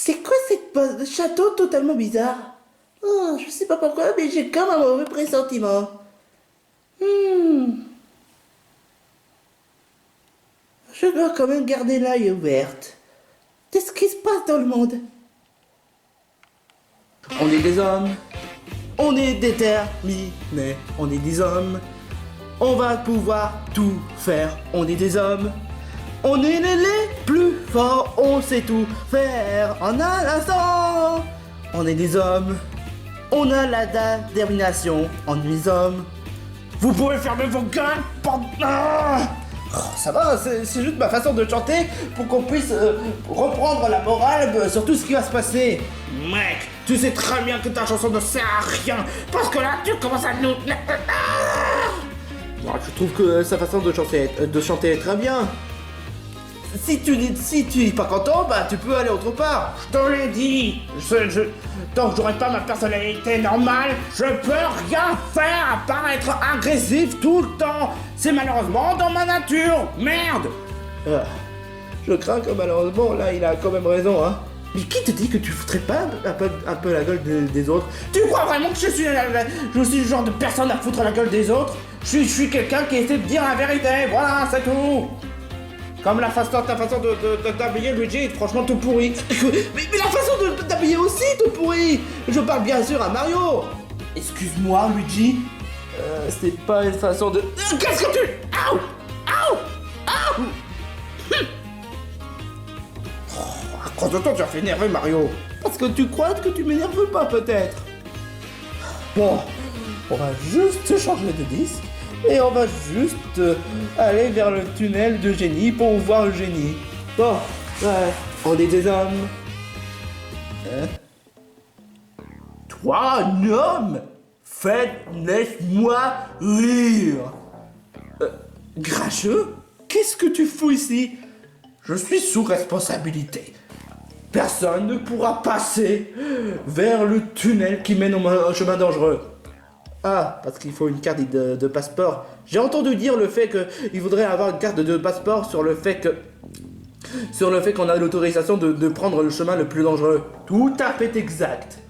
C'est quoi cette château totalement bizarre? Oh, je sais pas pourquoi, mais j'ai comme un mauvais pressentiment. Hmm, je dois quand même garder l'œil ouvert. Qu'est-ce qui se passe dans le monde? On est des hommes, on est déterminés, on est des hommes, on va pouvoir tout faire, on est des hommes, on est les plus forts, on sait tout faire en un instant, on est des hommes, on a la détermination, on est des hommes, vous pouvez fermer vos gueules pendant... Ça va, c'est juste ma façon de chanter pour qu'on puisse reprendre la morale sur tout ce qui va se passer. Mec, tu sais très bien que ta chanson ne sert à rien, parce que là tu commences à nous... Moi, je trouve que sa façon de chanter est très bien. Si tu es pas content, bah tu peux aller autre part. Je te l'ai dit. Tant que j'aurai pas ma personnalité normale, je peux rien faire à part être agressif tout le temps. C'est malheureusement dans ma nature. Merde. Je crains que malheureusement, là, il a quand même raison, hein. Mais qui te dit que tu foutrais pas un peu la gueule des autres? Tu crois vraiment que je suis le genre de personne à foutre la gueule des autres? Je suis quelqu'un qui essaie de dire la vérité, voilà, c'est tout. Comme ta façon de t'habiller, Luigi, est franchement tout pourri. mais la façon de t'habiller aussi, tout pourri. Je parle bien sûr à Mario. Excuse-moi, Luigi. C'est pas une façon de... Qu'est-ce que tu... Aouh. Aouh. Aouh. À cause de toi, tu as fait énerver Mario. Parce que tu crois que tu m'énerves pas, peut-être. Bon, on va juste changer de disque. Et on va juste aller vers le tunnel de génie pour voir le génie. Bon, ouais, on est des hommes. Hein? Toi, un homme? Laisse-moi rire. Grincheux? Qu'est-ce que tu fous ici? Je suis sous responsabilité. Personne ne pourra passer vers le tunnel qui mène au chemin dangereux. Ah, parce qu'il faut une carte de passeport. J'ai entendu dire le fait qu'il voudrait avoir une carte de passeport sur le fait qu'on a l'autorisation de prendre le chemin le plus dangereux. Tout à fait exact.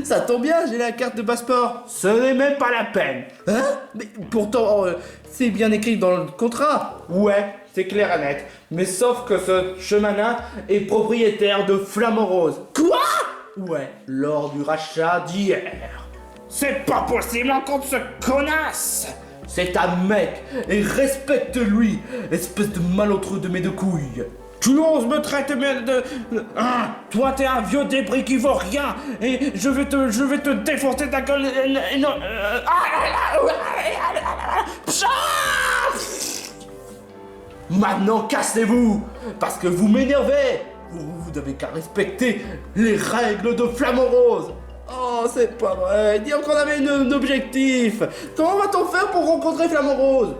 Ça tombe bien, j'ai la carte de passeport. Ce n'est même pas la peine. Hein? Mais pourtant, c'est bien écrit dans le contrat. Ouais, c'est clair et net. Mais sauf que ce chemin-là est propriétaire de Flamant Rose. Quoi? Ouais, lors du rachat d'hier. C'est pas possible encore ce connasse! C'est un mec, et respecte-lui, espèce de malotru de mes deux couilles! Tu oses me traiter de... toi t'es un vieux débris qui vaut rien, et je vais te défoncer ta gueule... Maintenant cassez-vous, parce que vous m'énervez! Vous n'avez qu'à respecter les règles de Flamant Rose! Oh, c'est pas vrai. Dire qu'on avait un objectif. Comment va-t-on faire pour rencontrer Flamant Rose?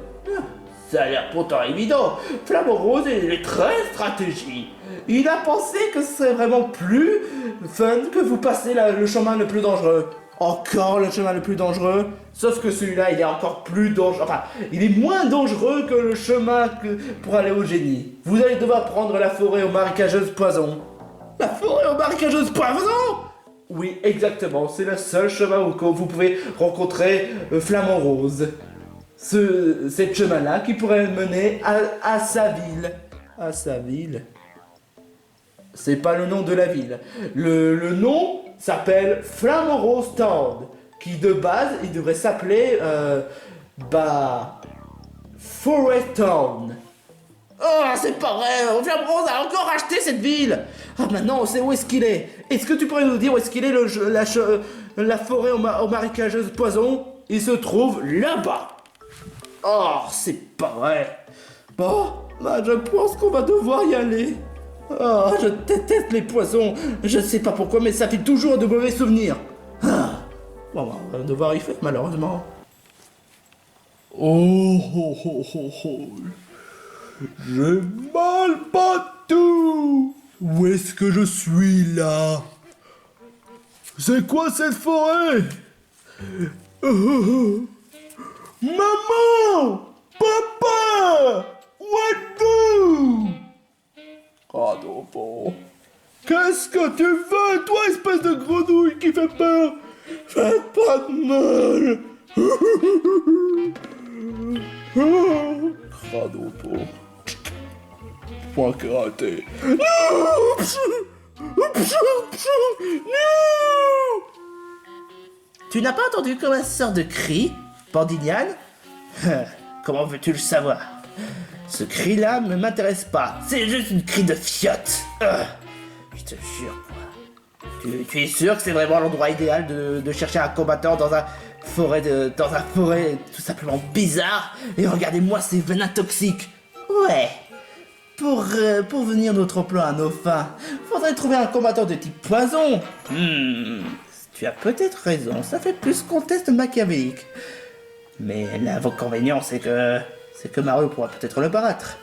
Ça a l'air pourtant évident. Flamant Rose est très stratégique. Il a pensé que ce serait vraiment plus fun que vous passez le chemin le plus dangereux. Encore le chemin le plus dangereux. Sauf que celui-là, il est encore plus dangereux. Enfin, il est moins dangereux que le chemin pour aller au génie. Vous allez devoir prendre la forêt aux marécageuses poison. La forêt aux marécageuses poison? Oui, exactement, c'est le seul chemin où vous pouvez rencontrer Flamant Rose. Cette chemin-là qui pourrait mener à sa ville. À sa ville. C'est pas le nom de la ville. Le nom s'appelle Flamant Rose Town, qui de base, il devrait s'appeler, Forest Town. Oh, c'est pas vrai, Flamant Rose a encore racheté cette ville. Ah, maintenant on sait où est-ce qu'il est. Est-ce que tu pourrais nous dire où est-ce qu'il est la forêt aux marécageuses poison? Il se trouve là-bas. Oh, c'est pas vrai. Bon, bah je pense qu'on va devoir y aller. Oh, je déteste les poisons. Je sais pas pourquoi, mais ça fait toujours de mauvais souvenirs. Ah. Bon, bah, on va devoir y faire malheureusement. Oh, oh, oh, oh, oh. J'ai mal partout. Où est-ce que je suis là? C'est quoi cette forêt? Maman! Papa! Où êtes-vous? Ah non, bon. Qu'est-ce que tu veux, toi, espèce de grenouille qui fait peur? Faites pas de mal. Crado, point karaté. Non. Tu n'as pas entendu comme un sort de cri, Bandiniane? Comment veux-tu le savoir? Ce cri-là ne m'intéresse pas. C'est juste une cri de fiotte. Je te jure, quoi. Tu es sûr que c'est vraiment l'endroit idéal de chercher un combattant dans un forêt tout simplement bizarre? Et regardez-moi ces venins toxiques. Ouais. Pour venir notre plan à nos fins, faudrait trouver un combattant de type poison. Tu as peut-être raison, ça fait plus contest machiavélique. Mais l'inconvénient, c'est que Mario pourra peut-être le battre.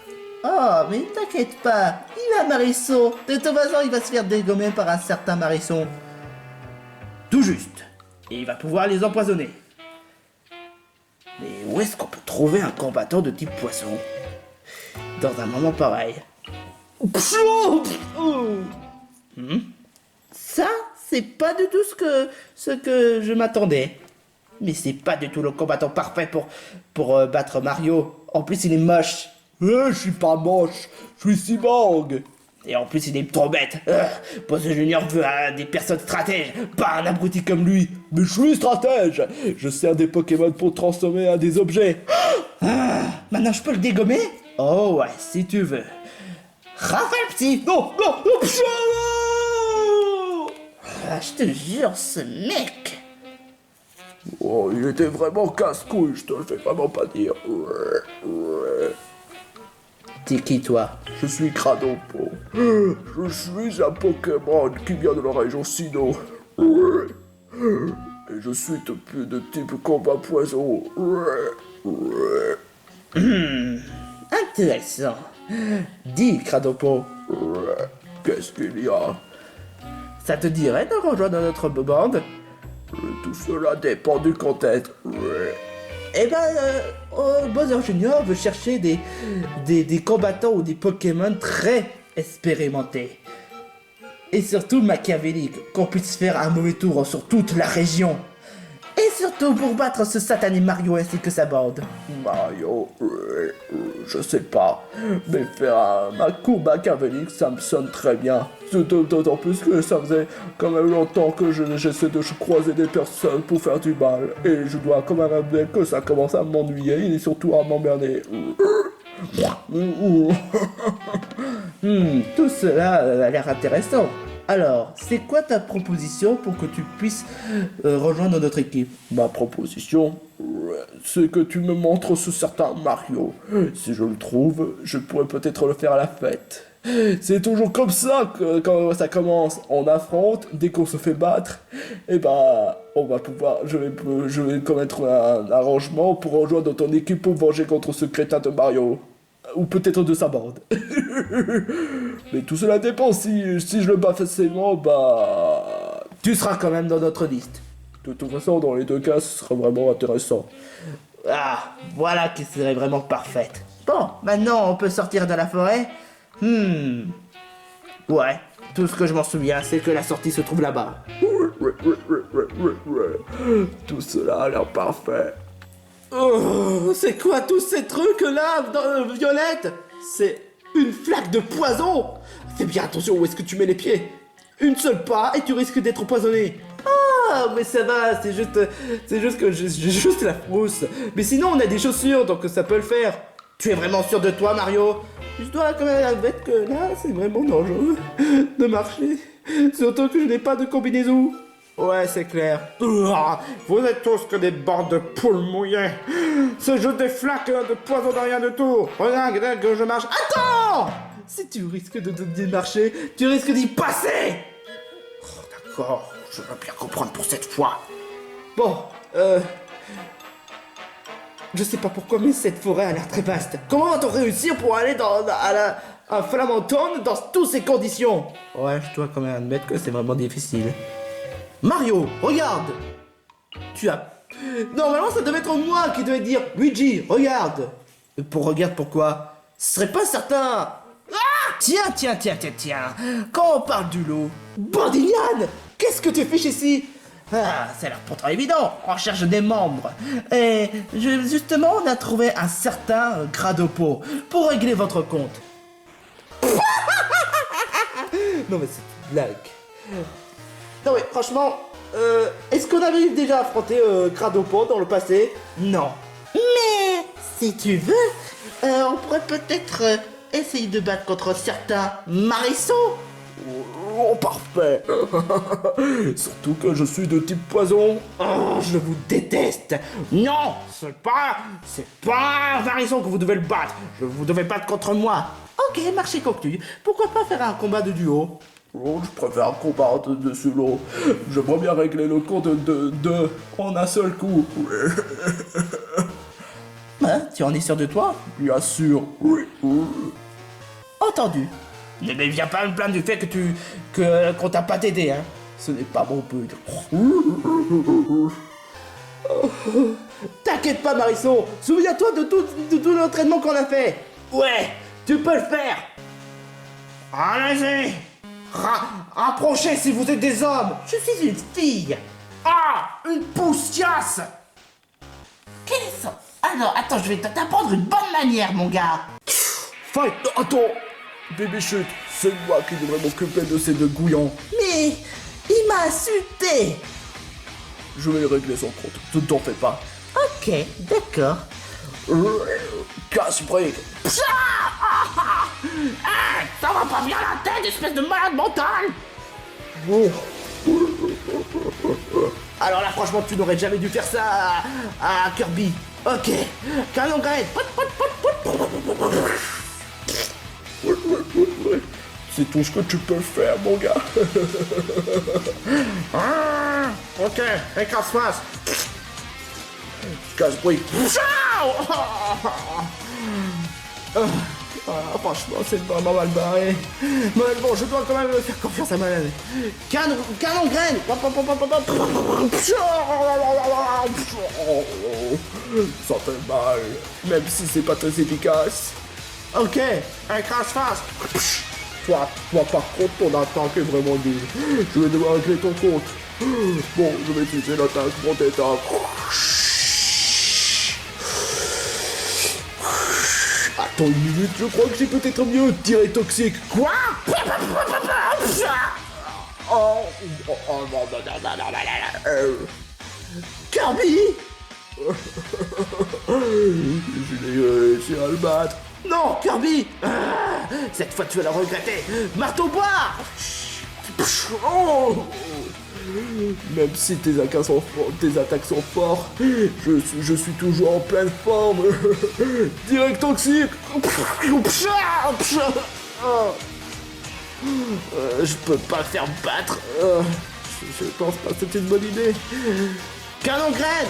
Oh, mais t'inquiète pas, il a Marisson. De toute façon, il va se faire dégommer par un certain Marisson. Tout juste. Et il va pouvoir les empoisonner. Mais où est-ce qu'on peut trouver un combattant de type poisson dans un moment pareil? Ça, c'est pas du tout ce que je m'attendais. Mais c'est pas du tout le combattant parfait pour battre Mario. En plus, il est moche. Je suis pas moche, je suis cyborg. Et en plus, il est trop bête. Bowser Junior veut des personnes stratèges, pas un abruti comme lui. Mais je suis stratège. Je sers des Pokémon pour transformer à des objets. Maintenant, je peux le dégommer? Oh ouais, si tu veux. Raphaël Petit. Non. Je te jure, ce mec. Oh, il était vraiment casse-couille, je te le fais vraiment pas dire. T'es qui, toi? Je suis Cradopo. Je suis un Pokémon qui vient de la région Sinnoh. Et je suis de type combat poison. Intéressant. Dis, Cradopo. Qu'est-ce qu'il y a? Ça te dirait de rejoindre notre bande? Tout cela dépend du contexte. Eh ben, Bowser Junior veut chercher des combattants ou des Pokémon très expérimentés. Et surtout machiavéliques, qu'on puisse faire un mauvais tour sur toute la région. Et surtout pour battre ce satané Mario ainsi que sa bande. Mario, je sais pas, mais faire un coup machiavélique, ça me sonne très bien. D'autant plus que ça faisait quand même longtemps que j'essaie de croiser des personnes pour faire du mal. Et je dois quand même admettre que ça commence à m'ennuyer et surtout à m'emmerder. Tout cela a l'air intéressant. Alors, c'est quoi ta proposition pour que tu puisses rejoindre notre équipe? Ma proposition, c'est que tu me montres ce certain Mario. Si je le trouve, je pourrais peut-être le faire à la fête. C'est toujours comme ça que quand ça commence. On affronte, dès qu'on se fait battre, et on va pouvoir. Je vais commettre un arrangement pour rejoindre ton équipe pour venger contre ce crétin de Mario. Ou peut-être de sa bande. Mais tout cela dépend, si je le bats facilement, tu seras quand même dans notre liste. De toute façon, dans les deux cas, ce sera vraiment intéressant. Ah, voilà qui serait vraiment parfaite. Bon, maintenant on peut sortir de la forêt. Ouais, tout ce que je m'en souviens, c'est que la sortie se trouve là-bas. Tout cela a l'air parfait. Oh, c'est quoi tous ces trucs là, Violette? C'est une flaque de poison. Fais bien attention où est-ce que tu mets les pieds. Une seule pas et tu risques d'être empoisonné. Ah, mais ça va, c'est juste que j'ai juste la frousse. Mais sinon on a des chaussures, donc ça peut le faire. Tu es vraiment sûr de toi, Mario? Je dois quand même admettre que là, c'est vraiment dangereux de marcher. Surtout que je n'ai pas de combinaison. Ouais, c'est clair. Vous êtes tous que des bandes de poules mouillées. C'est juste des flaques de poison de rien de tout. Regarde que je marche. Attends! Si tu risques de marcher, tu risques d'y passer. Oh, d'accord, je veux bien comprendre pour cette fois. Bon, je sais pas pourquoi, mais cette forêt a l'air très vaste. Comment va-t-on réussir pour aller à Flamanton dans toutes ces conditions? Ouais, je dois quand même admettre que c'est vraiment difficile. Mario, regarde! Normalement, ça devait être moi qui devais dire Luigi, regarde! Regarde pourquoi? Ce serait pas certain! Ah! Tiens. Quand on parle du loup... Bandignane, qu'est-ce que tu fais ici? Ah, ça a l'air pourtant évident, on cherche des membres. Et justement, on a trouvé un certain Gradopo pour régler votre compte. Non mais c'est une blague. Non mais franchement, est-ce qu'on avait déjà affronté Gradopo dans le passé? Non. Mais si tu veux, on pourrait peut-être essayer de battre contre certains Marisson. Oh, parfait. Surtout que je suis de type poison. Oh, je vous déteste. Non, c'est pas un Marisson que vous devez le battre. Vous devez battre contre moi. Ok, marché conclu. Pourquoi pas faire un combat de duo? Oh, je préfère un combat de solo. J'aimerais bien régler le compte de en un seul coup. Hein, tu en es sûr de toi? Bien sûr. Oui. Entendu. Mais viens pas me plaindre du fait qu'on t'a pas t'aider, hein. Ce n'est pas mon but. T'inquiète pas, Marisson. Souviens-toi de tout l'entraînement qu'on a fait. Ouais, tu peux le faire. Allez-y. Approchez si vous êtes des hommes. Je suis une fille. Ah, une poussiasse. Quel est ça? Alors, attends, je vais t'apprendre une bonne manière, mon gars. Fight. Attends. Bébé chute, c'est moi qui devrais m'occuper de ces deux gouillants. Mais il m'a insulté. Je vais régler son compte, ne t'en fais pas. Ok, d'accord. Casse-brique. Ça va pas bien la tête, espèce de malade mental. Alors là, franchement, tu n'aurais jamais dû faire ça à Kirby. Ok, canon grade. C'est tout ce que tu peux faire, mon gars. Ok, écrase-face. Casse-brique. Franchement, c'est vraiment mal barré. Mais bon, je dois quand même faire confiance à ma reine. Canon graine. Ça fait mal, même si c'est pas très efficace. Ok, écrase-face. Toi, par contre, ton attaque est vraiment nulle. Je vais devoir régler ton compte. Bon, je vais utiliser l'attaque Vendetta. Attends une minute, je crois que j'ai peut-être mieux. Tiré toxique. Quoi? Oh, non. Kirby? Je l'ai réussi à le battre. Non, Kirby! Cette fois, tu vas la regretter. Marteau bois! Oh. Même si tes attaques sont fortes, je suis toujours en pleine forme. Direct toxique. Je peux pas faire battre. Je pense pas que c'était une bonne idée. Canon graine!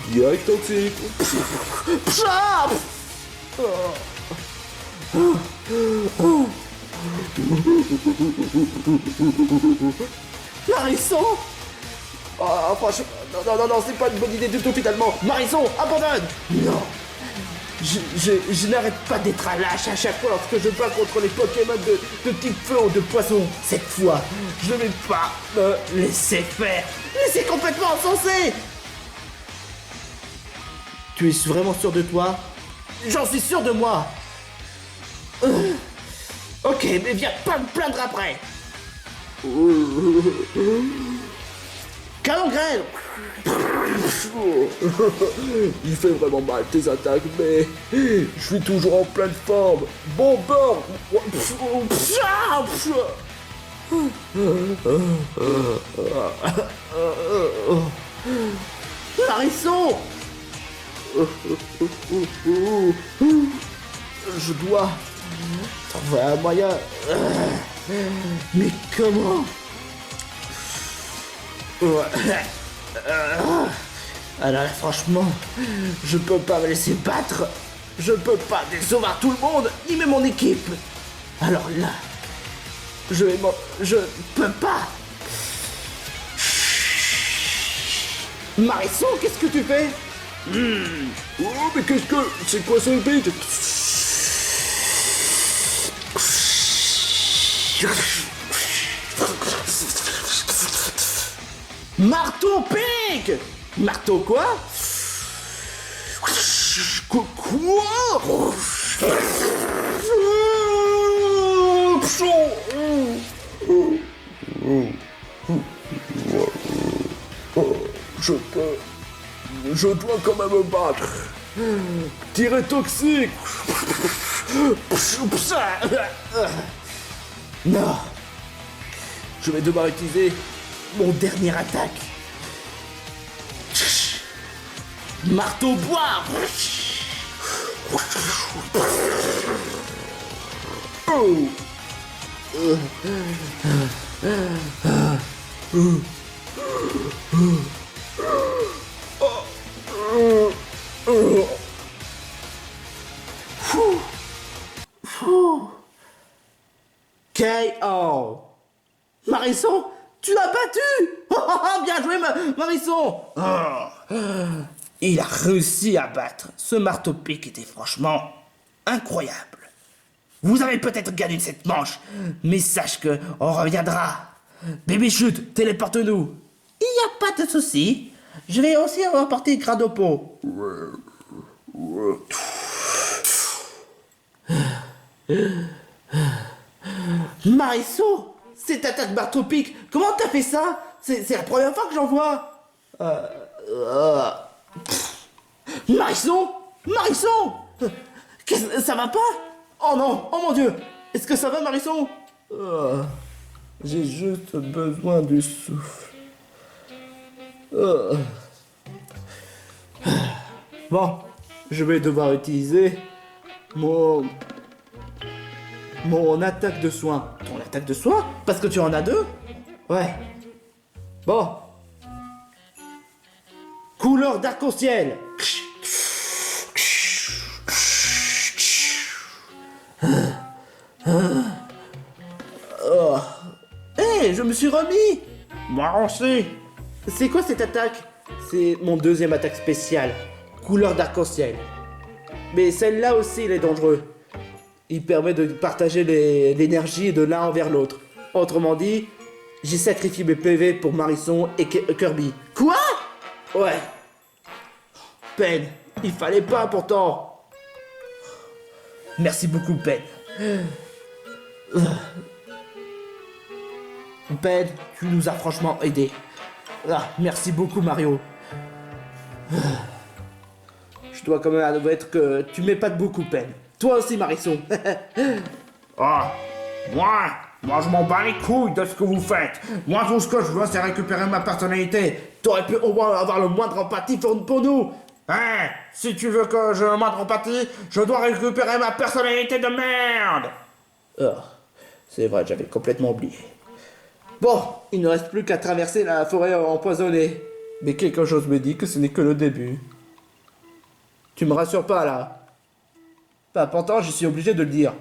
Direct toxique. Marisson? Ah, franchement, non, c'est pas une bonne idée du tout finalement. Marisson, abandonne! Non! Je n'arrête pas d'être un lâche à chaque fois lorsque je bats contre les Pokémon de type feu ou de poisson. Cette fois, je ne vais pas me laisser faire. Mais c'est complètement insensé! Tu es vraiment sûr de toi? J'en suis sûr de moi! Ok, mais viens pas me plaindre après! Canon graine! Il fait vraiment mal tes attaques, mais je suis toujours en pleine forme. Bon bord. Marisson! Je dois trouver un moyen. Mais comment? Alors là, franchement, je peux pas me laisser battre. Je peux pas décevoir tout le monde, ni même mon équipe. Alors là, je peux pas. Marisson, qu'est-ce que tu fais? Oh, mais qu'est-ce que... C'est quoi ce beat? Marteau pique. Marteau quoi? Quoi? Je dois quand même me battre. Tirer toxique. Non. Je vais devoir utiliser mon dernier attaque. Marteau bois. Oh. KO. Marisson, tu l'as battu. Bien joué, Marisson. Il a réussi à battre. Ce marteau-pique était franchement incroyable. Vous avez peut-être gagné cette manche, mais sache que on reviendra. Bébé chute, téléporte-nous. Il n'y a pas de souci. Je vais aussi remporter Gradopo. Marisson, cette attaque marteau-pique, comment t'as fait ça? C'est la première fois que j'en vois. Marisson, Marisson, ça va pas? Oh non, oh mon Dieu, est-ce que ça va, Marisson? J'ai juste besoin du souffle. Bon, je vais devoir utiliser mon attaque de soin. Ton attaque de soin? Parce que tu en as deux? Ouais. Bon. Couleur d'arc-en-ciel. Hé, je me suis remis. Moi aussi. C'est quoi cette attaque? C'est mon deuxième attaque spéciale. Couleur d'arc-en-ciel. Mais celle-là aussi, elle est dangereuse. Il permet de partager l'énergie de l'un envers l'autre. Autrement dit, j'ai sacrifié mes PV pour Marisson et Kirby. Quoi? Ouais. Pen, il fallait pas pourtant. Merci beaucoup, Pen. Pen, tu nous as franchement aidés. Merci beaucoup, Mario. Je dois quand même admettre que tu m'épates beaucoup, Pen. Toi aussi, Marisson. Moi je m'en bats les couilles de ce que vous faites. Moi tout ce que je veux c'est récupérer ma personnalité. T'aurais pu au moins avoir le moindre empathie pour nous. Hein? Si tu veux que j'ai le moindre empathie, je dois récupérer ma personnalité de merde. C'est vrai, j'avais complètement oublié. Bon, il ne reste plus qu'à traverser la forêt empoisonnée. Mais quelque chose me dit que ce n'est que le début. Tu me rassures pas là. Pourtant, je suis obligé de le dire.